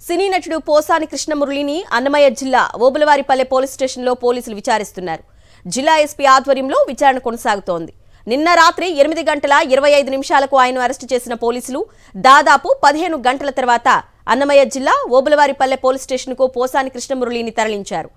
సినీ నటుడు పోసాని కృష్ణమురళిని అన్నమయ్య జిల్లా ఓబులవారిపల్లె పోలీస్ స్టేషన్లో పోలీసులు విచారిస్తున్నారు. జిల్లా ఎస్పీ ఆధ్వర్యంలో విచారణ కొనసాగుతోంది. నిన్న రాత్రి 8 గంటల 25 నిమిషాలకు ఆయన అరెస్టు చేసిన పోలీసులు దాదాపు 15 గంటల తర్వాత అన్నమయ్య జిల్లా ఓబులవారిపల్లె పోలీస్ స్టేషన్కు పోసాని కృష్ణమురళిని తరలించారు.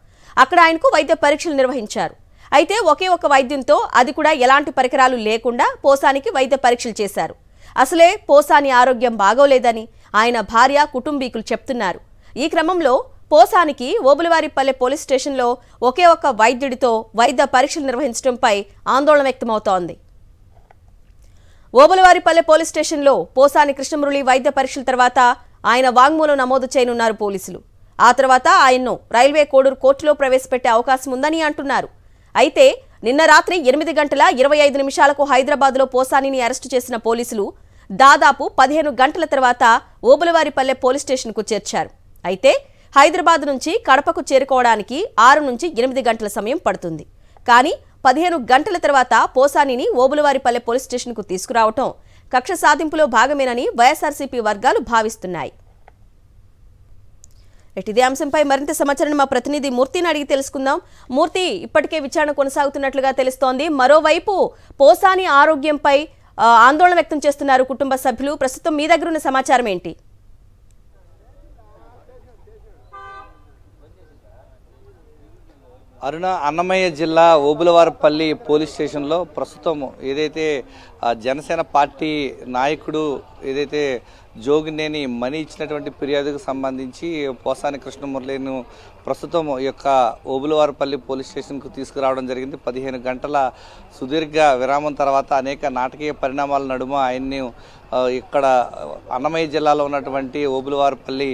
అక్కడ ఆయనకు వైద్య పరీక్షలు నిర్వహించారు. అయితే ఒకే ఒక వైద్యంతో, అది కూడా ఎలాంటి పరికరాలు లేకుండా పోసానికి వైద్య పరీక్షలు చేశారు. అసలే పోసాని ఆరోగ్యం బాగోలేదని ఆయన భార్య, కుటుంబీకులు చెప్తున్నారు. ఈ క్రమంలో పోసానికి ఓబులవారిపల్లె పోలీస్ స్టేషన్లో ఒకే ఒక్క వైద్యుడితో వైద్య పరీక్షలు నిర్వహించడంపై ఆందోళన వ్యక్తమవుతోంది. ఓబులవారిపల్లె పోలీస్ స్టేషన్లో పోసాని కృష్ణమురళి వైద్య పరీక్షల తర్వాత ఆయన వాంగ్మూలం నమోదు చేయనున్నారు పోలీసులు. ఆ తర్వాత ఆయన్ను రైల్వే కోడూరు కోర్టులో ప్రవేశపెట్టే అవకాశం ఉందని అంటున్నారు. అయితే నిన్న రాత్రి 8 గంటల 25 నిమిషాలకు హైదరాబాద్లో పోసానిని అరెస్టు చేసిన పోలీసులు దాదాపు 15 గంటల తర్వాత ఓబులవారిపల్లె పోలీస్ స్టేషన్కు చేర్చారు. అయితే హైదరాబాద్ నుంచి కడపకు చేరుకోవడానికి 6 నుంచి 8 గంటల సమయం పడుతుంది. కానీ 15 గంటల తర్వాత పోసానిని ఓబులవారిపల్లె పోలీస్ స్టేషన్కు తీసుకురావటం కక్ష సాధింపులో భాగమేనని వైఎస్ఆర్సీపీ వర్గాలు భావిస్తున్నాయి. ఇదే అంశంపై మరింత సమాచారాన్ని మా ప్రతినిధి మూర్తిని అడిగి తెలుసుకుందాం. మూర్తి, ఇప్పటికే విచారణ కొనసాగుతున్నట్లుగా తెలుస్తోంది. మరోవైపు పోసాని ఆరోగ్యంపై ఆందోళన వ్యక్తం చేస్తున్నారు కుటుంబ సభ్యులు. ప్రస్తుతం మీ దగ్గర ఉన్న సమాచారం ఏంటి? అరుణ, అన్నమయ్య జిల్లా ఓబులవారిపల్లి పోలీస్ స్టేషన్లో ప్రస్తుతం ఏదైతే జనసేన పార్టీ నాయకుడు ఏదైతే జోగినేని మణి ఇచ్చినటువంటి ఫిర్యాదుకు సంబంధించి పోసాని కృష్ణమురళిను ప్రస్తుతం ఈ యొక్క ఓబులవారిపల్లి పోలీస్ స్టేషన్కు తీసుకురావడం జరిగింది. 15 గంటల సుదీర్ఘ విరామం తర్వాత అనేక నాటకీయ పరిణామాల నడుమ ఆయన్ని ఇక్కడ అన్నమయ్య జిల్లాలో ఉన్నటువంటి ఓబులవారిపల్లి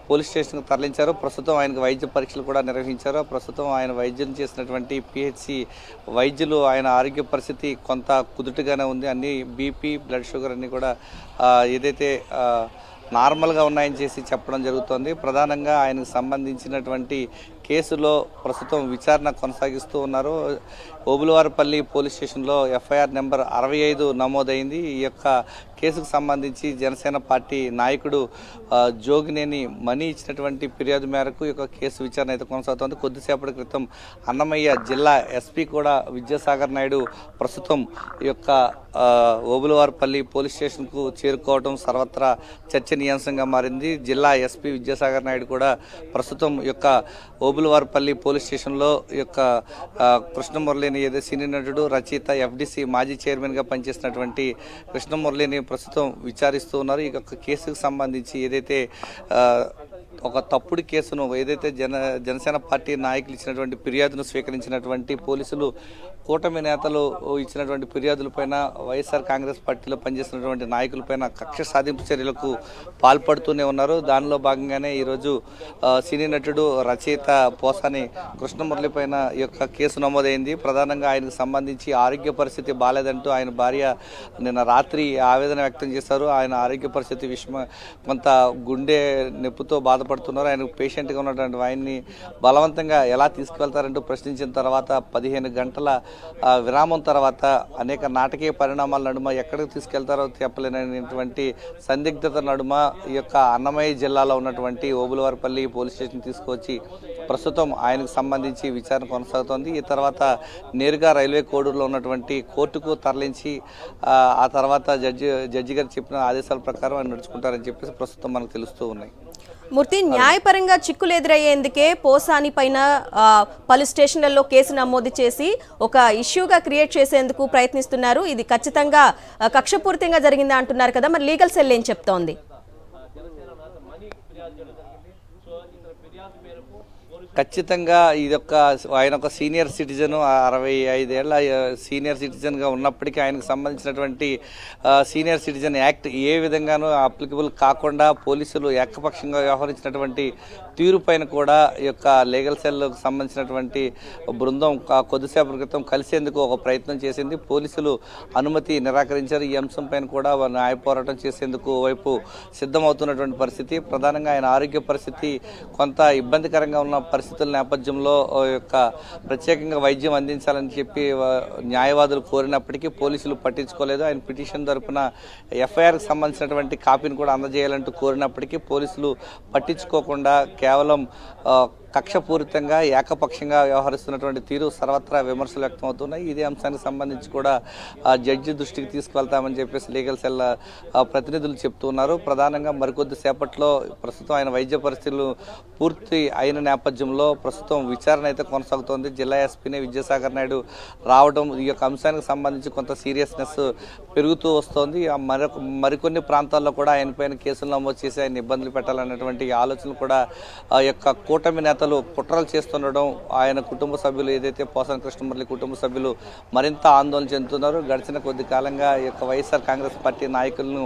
పోలీస్ స్టేషన్కు తరలించారు. ప్రస్తుతం ఆయనకు వైద్య పరీక్షలు కూడా నిర్వహించారు. ప్రస్తుతం ఆయన వైద్యం చేసినటువంటి పిహెచ్సి వైద్యులు ఆయన ఆరోగ్య పరిస్థితి కొంత కుదుటగానే ఉంది. అన్ని బీపీ, బ్లడ్ షుగర్ అన్నీ కూడా ఏదైతే నార్మల్గా ఉన్నాయని చేసి చెప్పడం జరుగుతోంది. ప్రధానంగా ఆయనకు సంబంధించినటువంటి కేసులో ప్రస్తుతం విచారణ కొనసాగిస్తూ ఉన్నారు. ఓబులవారిపల్లి పోలీస్ స్టేషన్లో ఎఫ్ఐఆర్ నెంబర్ 65 నమోదైంది. ఈ యొక్క కేసుకు సంబంధించి జనసేన పార్టీ నాయకుడు జోగినేని మణి ఇచ్చినటువంటి ఫిర్యాదు మేరకు ఈ యొక్క కేసు విచారణ అయితే కొనసాగుతోంది. కొద్దిసేపటి క్రితం అన్నమయ్య జిల్లా ఎస్పీ కూడా విద్యాసాగర్ నాయుడు ప్రస్తుతం ఈ యొక్క ఓబులవారిపల్లి పోలీస్ స్టేషన్కు చేరుకోవడం సర్వత్రా చర్చనీయాంశంగా మారింది. జిల్లా ఎస్పీ విద్యాసాగర్ నాయుడు కూడా ప్రస్తుతం ఈ యొక్క ఓబులవారిపల్లి పోలీస్ స్టేషన్లో ఈ యొక్క కృష్ణమురళిని ఏదో సినీ నటుడు, రచయిత, ఎఫ్డిసి మాజీ చైర్మన్గా పనిచేసినటువంటి కృష్ణమురళిని ప్రస్తుతం విచారిస్తూ ఉన్నారు. ఈ యొక్క కేసుకు సంబంధించి ఏదైతే ఒక తప్పుడు కేసును ఏదైతే జనసేన పార్టీ నాయకులు ఇచ్చినటువంటి ఫిర్యాదును స్వీకరించినటువంటి పోలీసులు కూటమి నేతలు ఇచ్చినటువంటి ఫిర్యాదులపైన వైఎస్ఆర్ కాంగ్రెస్ పార్టీలో పనిచేసినటువంటి నాయకులపైన కక్ష సాధింపు చర్యలకు పాల్పడుతూనే ఉన్నారు. దానిలో భాగంగానే ఈరోజు సినీ నటుడు, రచయిత పోసాని కృష్ణమురళి పైన ఈ యొక్క కేసు నమోదైంది. ప్రధానంగా ఆయనకు సంబంధించి ఆరోగ్య పరిస్థితి బాలేదంటూ ఆయన భార్య నిన్న రాత్రి ఆవేదన వ్యక్తం చేశారు. ఆయన ఆరోగ్య పరిస్థితి కొంత గుండె నొప్పితో బాధపడుతున్నారు. ఆయన పేషెంట్గా ఉన్నటువంటి ఆయన్ని బలవంతంగా ఎలా తీసుకువెళ్తారంటూ ప్రశ్నించిన తర్వాత 15 గంటల విరామం తర్వాత అనేక నాటకీయ పరిణామాల నడుమ ఎక్కడికి తీసుకెళ్తారో చెప్పలేనటువంటి సందిగ్ధత నడుమ ఈ యొక్క అన్నమయ్య జిల్లాలో ఉన్నటువంటి ఓబులవారిపల్లి పోలీస్ స్టేషన్ తీసుకువచ్చి ప్రస్తుతం ఆయనకు సంబంధించి విచారణ కొనసాగుతోంది. ఈ తర్వాత నేరుగా రైల్వే కోడూరులో ఉన్నటువంటి కోర్టుకు తరలించి ఆ తర్వాత జడ్జి గారు చెప్పిన ఆదేశాల ప్రకారం ఆయన నడుచుకుంటారని చెప్పేసి ప్రస్తుతం మనకు తెలుస్తూ ఉన్నాయి. మూర్తి, న్యాయపరంగా చిక్కులు ఎదురయ్యేందుకే పోసాని పైన పలు స్టేషన్లలో కేసు నమోదు చేసి ఒక ఇష్యూగా క్రియేట్ చేసేందుకు ప్రయత్నిస్తున్నారు. ఇది ఖచ్చితంగా కక్షపూరితంగా జరిగిందా అంటున్నారు కదా, మరి లీగల్ సెల్ ఏం చెప్తోంది? ఖచ్చితంగా ఇదొక ఆయన ఒక సీనియర్ సిటిజన్, 65 ఏళ్ల సీనియర్ సిటిజన్గా ఉన్నప్పటికీ ఆయనకు సంబంధించినటువంటి సీనియర్ సిటిజన్ యాక్ట్ ఏ విధంగానూ అప్లికబుల్ కాకుండా పోలీసులు ఏకపక్షంగా వ్యవహరించినటువంటి తీరు పైన కూడా ఈ యొక్క లీగల్ సెల్కు సంబంధించినటువంటి బృందం కొద్దిసేపటి క్రితం కలిసేందుకు ఒక ప్రయత్నం చేసింది. పోలీసులు అనుమతి నిరాకరించారు. ఈ అంశం పైన కూడా న్యాయ పోరాటం చేసేందుకు వైపు సిద్ధమవుతున్నటువంటి పరిస్థితి. ప్రధానంగా ఆయన ఆరోగ్య పరిస్థితి కొంత ఇబ్బందికరంగా ఉన్న పరిస్థితుల నేపథ్యంలో యొక్క ప్రత్యేకంగా వైద్యం అందించాలని చెప్పి న్యాయవాదులు కోరినప్పటికీ పోలీసులు పట్టించుకోలేదు. ఆయన పిటిషన్ తరపున ఎఫ్ఐఆర్కి సంబంధించినటువంటి కాపీని కూడా అందజేయాలంటూ కోరినప్పటికీ పోలీసులు పట్టించుకోకుండా కేవలం కక్షపూరితంగా ఏకపక్షంగా వ్యవహరిస్తున్నటువంటి తీరు సర్వత్రా విమర్శలు వ్యక్తమవుతున్నాయి. ఇదే అంశానికి సంబంధించి కూడా జడ్జి దృష్టికి తీసుకువెళ్తామని చెప్పేసి లీగల్ సెల్ ప్రతినిధులు చెప్తున్నారు. ప్రధానంగా మరికొద్ది సేపట్లో ప్రస్తుతం ఆయన వైద్య పరిస్థితులు పూర్తి అయిన నేపథ్యంలో ప్రస్తుతం విచారణ అయితే కొనసాగుతోంది. జిల్లా ఎస్పీనే విద్యాసాగర్ నాయుడు రావడం ఈ యొక్క అంశానికి సంబంధించి కొంత సీరియస్నెస్ పెరుగుతూ వస్తోంది. మరికొన్ని ప్రాంతాల్లో కూడా ఆయన పైన కేసులు నమోదు చేసి ఆయన ఇబ్బందులు పెట్టాలన్నటువంటి ఆలోచనలు కూడా ఆ యొక్క కూటమి నేతలు కుట్రలు చేస్తుండడం, ఆయన కుటుంబ సభ్యులు ఏదైతే పోసాని కృష్ణమురళి కుటుంబ సభ్యులు మరింత ఆందోళన చెందుతున్నారు. గడిచిన కొద్ది కాలంగా ఈ యొక్క వైఎస్ఆర్ కాంగ్రెస్ పార్టీ నాయకులను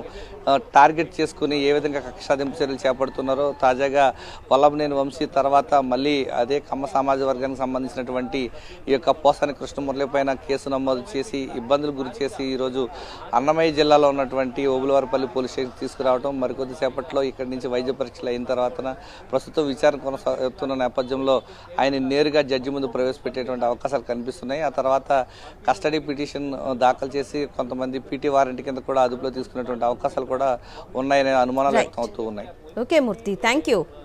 టార్గెట్ చేసుకుని ఏ విధంగా కక్షాదింపు చర్యలు చేపడుతున్నారో తాజాగా వల్లభనేని వంశీ తర్వాత మళ్ళీ అదే కమ్మ సమాజ వర్గానికి సంబంధించినటువంటి ఈ యొక్క పోసాని కృష్ణమురళి పైన కేసు నమోదు చేసి ఇబ్బందులు గురి చేసి ఈరోజు అన్నమయ్య జిల్లాలో ఉన్నటువంటి ఓబులవారిపల్లి పోలీస్ స్టేషన్ తీసుకురావడం, మరికొద్ది సేపట్లో ఇక్కడి నుంచి వైద్య పరీక్షలు అయిన తర్వాత ప్రస్తుతం విచారణ కొనసాగుతున్న నేపథ్యంలో ఆయన నేరుగా జడ్జి ముందు ప్రవేశపెట్టేటువంటి అవకాశాలు కనిపిస్తున్నాయి. ఆ తర్వాత కస్టడీ పిటిషన్ దాఖలు చేసి కొంతమంది పీటీ వారెంట్ కింద కూడా అదుపులో తీసుకునేటువంటి అవకాశాలు కూడా ఉన్నాయనే అనుమానాలు వ్యక్తం అవుతూ ఉన్నాయి. Okay Murthy, thank you.